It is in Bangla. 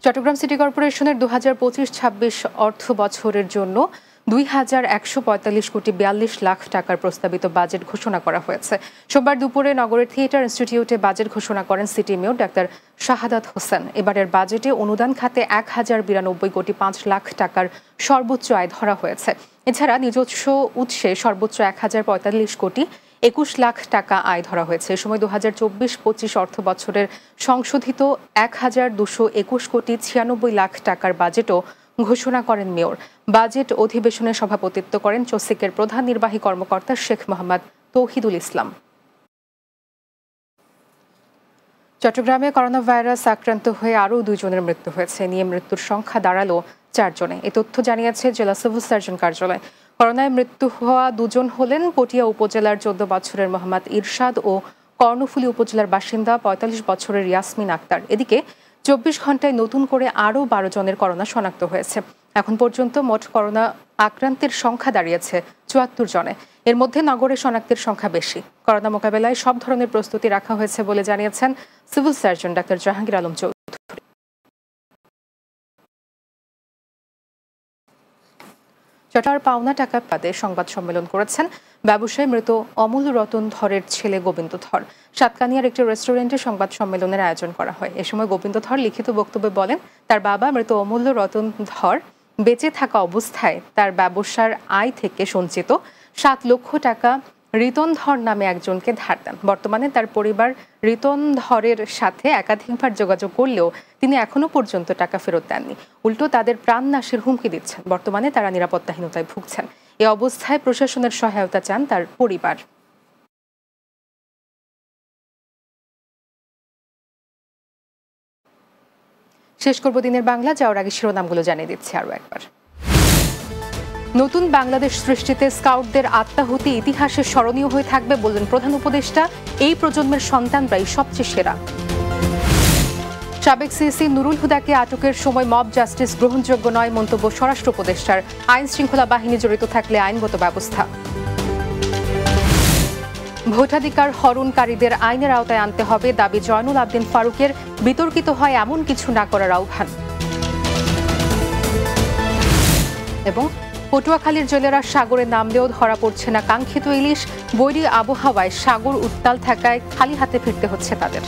চট্টগ্রাম সিটি কর্পোরেশনের 2025-26 অর্থ বছরের জন্য 2,145 কোটি 42 লাখ টাকার প্রস্তাবিত বাজেট ঘোষণা করা হয়েছে। সোমবার দুপুরে নগরের থিয়েটার ইনস্টিটিউটে বাজেট ঘোষণা করেন city mayor doctor Shahadat Hossain. এবারের বাজেটে অনুদান খাতে 1,092 কোটি 5 লাখ টাকার সর্বোচ্চ আয় ধরা হয়েছে। এছাড়া নিজস্ব উৎসে সর্বোচ্চ 1,045 কোটি 21 লাখ টাকা আয় ধরা হয়েছে। এ সময় 2024-25 অর্থ বছরের সংশোধিত 1,221 কোটি 96 লাখ টাকার বাজেটও ঘোষণা করেন মেয়র। বাজেট অধিবেশনে সভাপতিত্ব করেন চসিকের প্রধান নির্বাহী কর্মকর্তা শেখ মোহাম্মদ তৌহিদুল ইসলাম। চট্টগ্রামে করোনা ভাইরাস আক্রান্ত হয়ে আরও 2 জনের মৃত্যু হয়েছে। নিয়ে মৃত্যুর সংখ্যা দাঁড়ালো 4 জনে। এ তথ্য জানিয়েছে জেলা সিভিল সার্জন কার্যালয়। করোনায় মৃত্যু হওয়া 2 জন হলেন পটিয়া উপজেলার 14 বছরের মোহাম্মদ ইরশাদ ও কর্ণফুলী উপজেলার বাসিন্দা 45 বছরের ইয়াসমিন আক্তার। এদিকে 24 ঘন্টায় নতুন করে আরও 12 জনের করোনা শনাক্ত হয়েছে। এখন পর্যন্ত মোট করোনা আক্রান্তের সংখ্যা দাঁড়িয়েছে 74 জনে। এর মধ্যে নগরে শনাক্তের সংখ্যা বেশি। করোনা মোকাবেলায় সব ধরনের প্রস্তুতি রাখা হয়েছে বলে জানিয়েছেন civil surgeon doctor Jahangir Alam Chowdhury. চট্টগ্রামের পাওনা টাকা পাদে সংবাদ সম্মেলন করেছেন ব্যবসায়ী মৃত অমূল্য রতন ধরের ছেলে গোবিন্দ ধর। সাতকানিয়ার একটি রেস্টুরেন্টে সংবাদ সম্মেলনের আয়োজন করা হয়। এ সময় গোবিন্দ ধর লিখিত বক্তব্যে বলেন, তার বাবা মৃত অমূল্য রতন ধর বেঁচে থাকা অবস্থায় তার ব্যবসার আয় থেকে সঞ্চিত 7 লক্ষ টাকা রিতন ধর নামে একজনকে ধার দেন। বর্তমানে তার পরিবার রিতন ধরের সাথে একাধিকবার যোগাযোগ করলেও তিনি এখনো পর্যন্ত টাকা ফেরত দেননি। উল্টো তাদের প্রাণ নাশের হুমকি দিচ্ছেন। বর্তমানে তারা নিরাপত্তাহীনতায় ভুগছেন। এ অবস্থায় প্রশাসনের সহায়তা চান তার পরিবার। শেষ করব দিনের বাংলা। যাওয়ার আগে শিরোনামগুলো জানিয়ে দিচ্ছি আরও একবার। নতুন বাংলাদেশ সৃষ্টিতে স্কাউটদের আত্মাহুতি ইতিহাসে স্মরণীয় হয়ে থাকবে বললেন প্রধান উপদেষ্টা। এই প্রজন্মের সন্তানরাই সবচেয়ে সেরা। সাবেক সিসি নুরুল হুদাকে আটকের সময় মব জাস্টিস গ্রহণযোগ্য নয় মন্তব্য স্বরাষ্ট্র উপদেষ্টার। আইন শৃঙ্খলা বাহিনী জড়িত থাকলে আইনগত ব্যবস্থা। ভোটাধিকার হরণকারীদের আইনের আওতায় আনতে হবে দাবি জয়নুল আবদিন ফারুকের। বিতর্কিত হয় এমন কিছু না করার আহ্বান। এবং পটুয়াখালীর জেলেরা সাগরে নামলেও ধরা পড়ছে না কাঙ্ক্ষিত ইলিশ। বৈরী আবহাওয়ায় সাগর উত্তাল থাকায় খালি হাতে ফিরতে হচ্ছে তাদের।